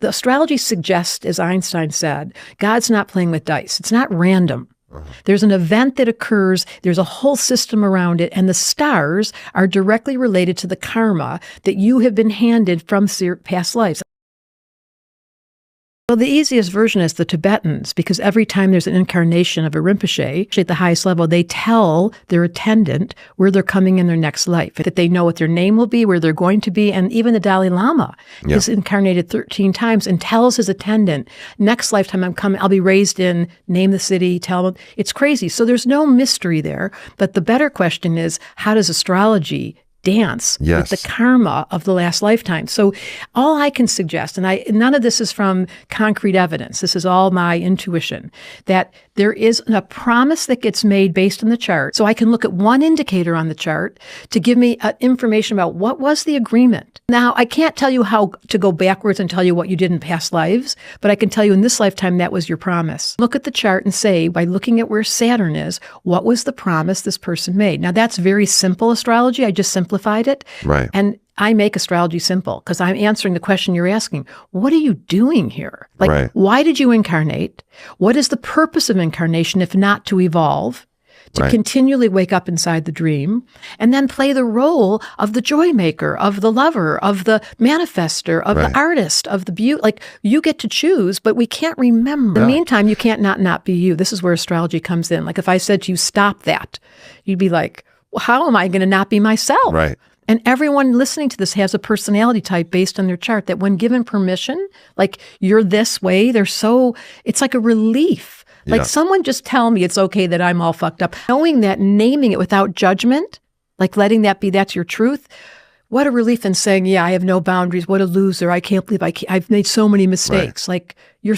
The astrology suggests, as Einstein said, God's not playing with dice. It's not random. There's an event that occurs, there's a whole system around it, and the stars are directly related to the karma that you have been handed from past lives. Well, the easiest version is the Tibetans, because every time there's an incarnation of a Rinpoche, at the highest level, they tell their attendant where they're coming in their next life, that they know what their name will be, where they're going to be. And even the Dalai Lama is incarnated 13 times and tells his attendant, next lifetime I'm coming, I'll be raised in, name the city, tell them. It's crazy. So there's no mystery there. But the better question is, how does astrology dance with the karma of the last lifetime? So all I can suggest, and none of this is from concrete evidence, this is all my intuition, that there is a promise that gets made based on the chart. So I can look at one indicator on the chart to give me information about what was the agreement. Now, I can't tell you how to go backwards and tell you what you did in past lives, but I can tell you in this lifetime that was your promise. Look at the chart and say, by looking at where Saturn is, what was the promise this person made? Now, that's very simple astrology. I just simplified it. Right. And I make astrology simple because I'm answering the question you're asking. What are you doing here? Like, why did you incarnate? What is the purpose of incarnation if not to evolve, to continually wake up inside the dream, and then play the role of the joy maker, of the lover, of the manifester, of the artist, of the beauty? Like, you get to choose, but we can't remember. In the meantime, you can't not be you. This is where astrology comes in. Like, if I said to you, stop that, you'd be like, well, how am I going to not be myself? Right. And everyone listening to this has a personality type based on their chart that when given permission, like, you're this way, it's like a relief. Like, someone just tell me it's okay that I'm all fucked up. Knowing that, naming it without judgment, like letting that be, that's your truth. What a relief in saying, yeah, I have no boundaries. What a loser. I can't believe I've made so many mistakes. Like, you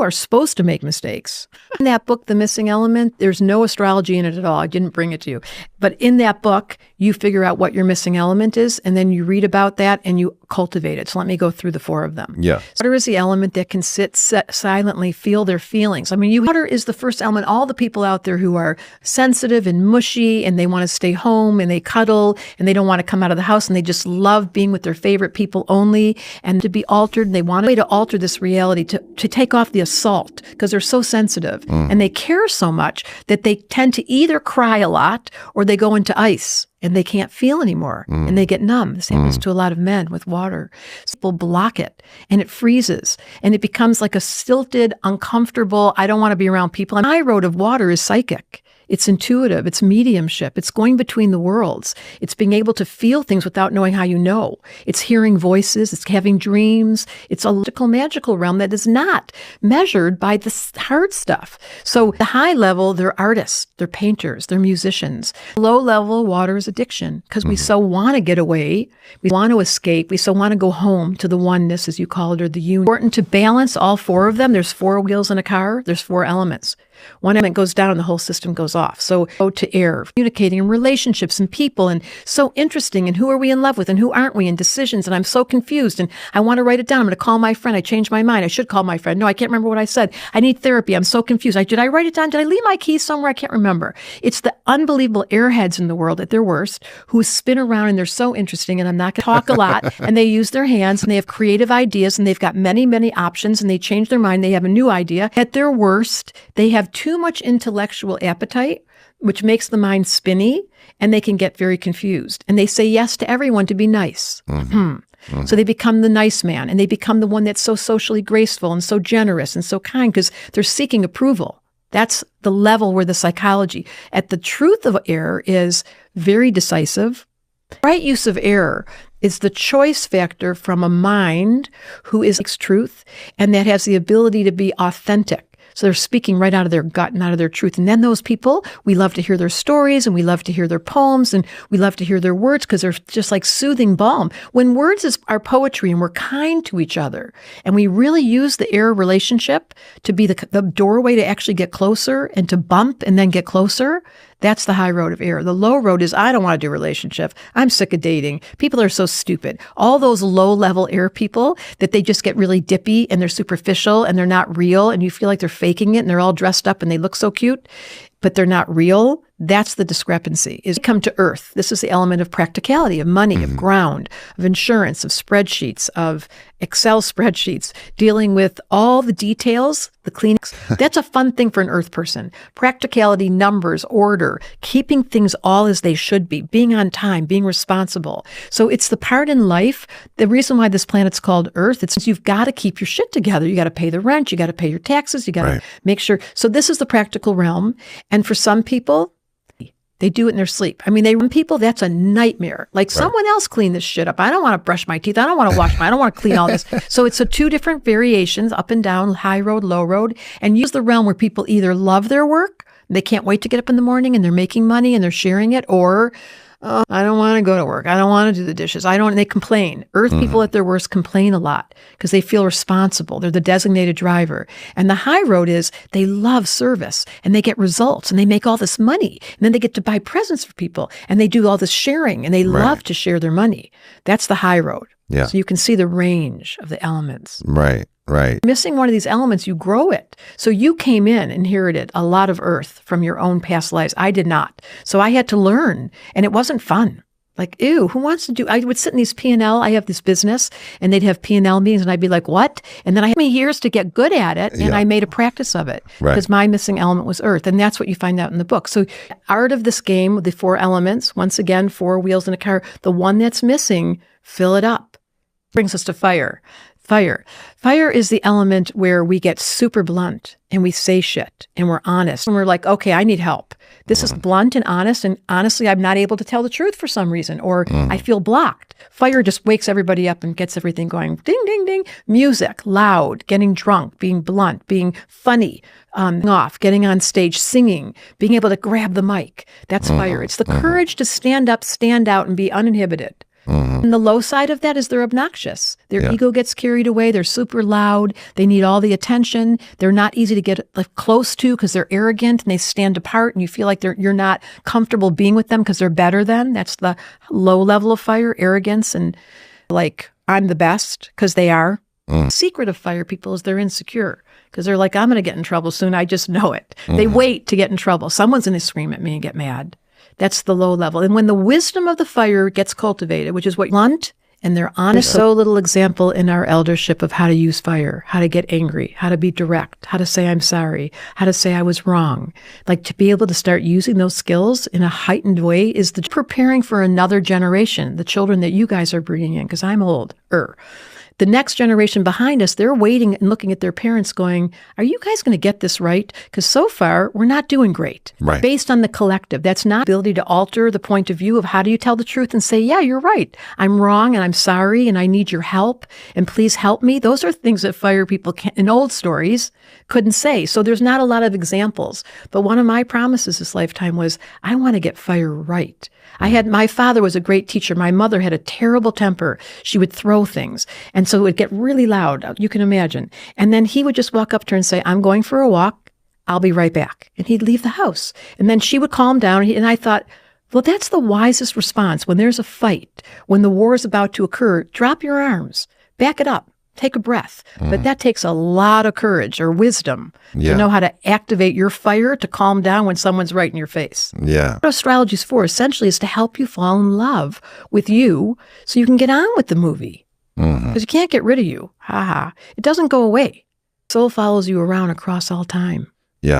are supposed to make mistakes. In that book, The Missing Element, there's no astrology in it at all. I didn't bring it to you. But in that book, you figure out what your missing element is, and then you read about that and you cultivate it. So let me go through the 4 of them. Yeah. Water is the element that can sit silently, feel their feelings. I mean, water is the first element. All the people out there who are sensitive and mushy and they want to stay home and they cuddle and they don't want to come out of the house and they just love being with their favorite people only and to be altered. And they want a way to alter this reality to take off the assault because they're so sensitive and they care so much that they tend to either cry a lot or they go into ice and they can't feel anymore and they get numb. This happens to a lot of men with water. People block it and it freezes and it becomes like a stilted, uncomfortable, I don't want to be around people. And my road of water is psychic. It's intuitive. It's mediumship. It's going between the worlds. It's being able to feel things without knowing how you know. It's hearing voices. It's having dreams. It's a magical realm that is not measured by the hard stuff. So the high level, they're artists, they're painters, they're musicians. Low level, water is addiction because we so want to get away. We want to escape. We so want to go home to the oneness, as you call it, or the union. Important to balance all 4 of them. There's 4 wheels in a car. There's 4 elements. One element goes down, the whole system goes off. So go to air, communicating in relationships and people, and so interesting, and who are we in love with, and who aren't we, and decisions, and I'm so confused, and I want to write it down. I'm going to call my friend. I changed my mind. I should call my friend. No, I can't remember what I said. I need therapy. I'm so confused. Did I write it down? Did I leave my keys somewhere? I can't remember. It's the unbelievable airheads in the world at their worst who spin around, and they're so interesting, and I'm not going to talk a lot, and they use their hands, and they have creative ideas, and they've got many, many options, and they change their mind. They have a new idea. At their worst, they have too much intellectual appetite, which makes the mind spinny, and they can get very confused. And they say yes to everyone to be nice. So they become the nice man, and they become the one that's so socially graceful and so generous and so kind because they're seeking approval. That's the level where the psychology. At the truth of air is very decisive. Right use of air is the choice factor from a mind who is truth and that has the ability to be authentic. So they're speaking right out of their gut and out of their truth. And then those people, we love to hear their stories and we love to hear their poems and we love to hear their words because they're just like soothing balm. When words are poetry and we're kind to each other and we really use the air relationship to be the doorway to actually get closer and to bump and then get closer, that's the high road of air. The low road is, I don't want to do a relationship. I'm sick of dating. People are so stupid. All those low-level air people that they just get really dippy and they're superficial and they're not real and you feel like they're faking it and they're all dressed up and they look so cute. but they're not real. That's the discrepancy. Is come to earth. This is the element of practicality, of money, of ground, of insurance, of spreadsheets, of Excel spreadsheets, dealing with all the details, the cleaning. That's a fun thing for an earth person. Practicality, numbers, order, keeping things all as they should be, being on time, being responsible. So it's the part in life, the reason why this planet's called Earth, it's you've got to keep your shit together. You got to pay the rent, you got to pay your taxes, you got to make sure. So this is the practical realm. And for some people, they do it in their sleep. I mean, some people, that's a nightmare. Like someone else clean this shit up. I don't want to brush my teeth. I don't want to I don't want to clean all this. So it's two different variations, up and down, high road, low road, and use the realm where people either love their work, they can't wait to get up in the morning and they're making money and they're sharing it, or I don't want to go to work. I don't want to do the dishes. They complain. Earth people at their worst complain a lot because they feel responsible. They're the designated driver. And the high road is they love service and they get results and they make all this money. And then they get to buy presents for people and they do all this sharing and they love to share their money. That's the high road. Yeah. So you can see the range of the elements. Right. Missing one of these elements, you grow it. So you came in, inherited a lot of earth from your own past lives. I did not. So I had to learn, and it wasn't fun. Like, ew, who wants to do, I would sit in these P&L, I have this business, and they'd have P&L meetings, and I'd be like, what? And then I had me years to get good at it, and I made a practice of it, because my missing element was earth, and that's what you find out in the book. So art of this game, the 4 elements, once again, 4 wheels in a car, the one that's missing, fill it up. Brings us to fire. Fire is the element where we get super blunt and we say shit and we're honest and we're like, okay, I need help. This is blunt and honest, and honestly, I'm not able to tell the truth for some reason, or I feel blocked. Fire just wakes everybody up and gets everything going. Ding, ding, ding. Music, loud, getting drunk, being blunt, being funny, getting on stage, singing, being able to grab the mic. That's fire. It's the courage to stand up, stand out, and be uninhibited. And the low side of that is they're obnoxious. Their ego gets carried away. They're super loud. They need all the attention. They're not easy to get close to because they're arrogant and they stand apart and you feel like you're not comfortable being with them because they're better than. That's the low level of fire, arrogance, and like, I'm the best because they are. The secret of fire people is they're insecure because they're like, I'm going to get in trouble soon. I just know it. They wait to get in trouble. Someone's going to scream at me and get mad. That's the low level. And when the wisdom of the fire gets cultivated, which is what blunt and they're honest, so little example in our eldership of how to use fire, how to get angry, how to be direct, how to say I'm sorry, how to say I was wrong. Like to be able to start using those skills in a heightened way is the preparing for another generation, the children that you guys are bringing in, because I'm older. The next generation behind us, they're waiting and looking at their parents going, are you guys going to get this right? Because so far, we're not doing great. Right. Based on the collective. That's not the ability to alter the point of view of how do you tell the truth and say, yeah, you're right. I'm wrong and I'm sorry and I need your help and please help me. Those are things that fire people in old stories couldn't say. So there's not a lot of examples. But one of my promises this lifetime was, I want to get fire right. My father was a great teacher. My mother had a terrible temper. She would throw things. And so it would get really loud. You can imagine. And then he would just walk up to her and say, I'm going for a walk. I'll be right back. And he'd leave the house. And then she would calm down. And I thought, well, that's the wisest response. When there's a fight, when the war is about to occur, drop your arms, back it up. Take a breath. But that takes a lot of courage or wisdom to know how to activate your fire to calm down when someone's right in your face. Yeah. What astrology is for essentially is to help you fall in love with you so you can get on with the movie. Because you can't get rid of you. It doesn't go away. Soul follows you around across all time.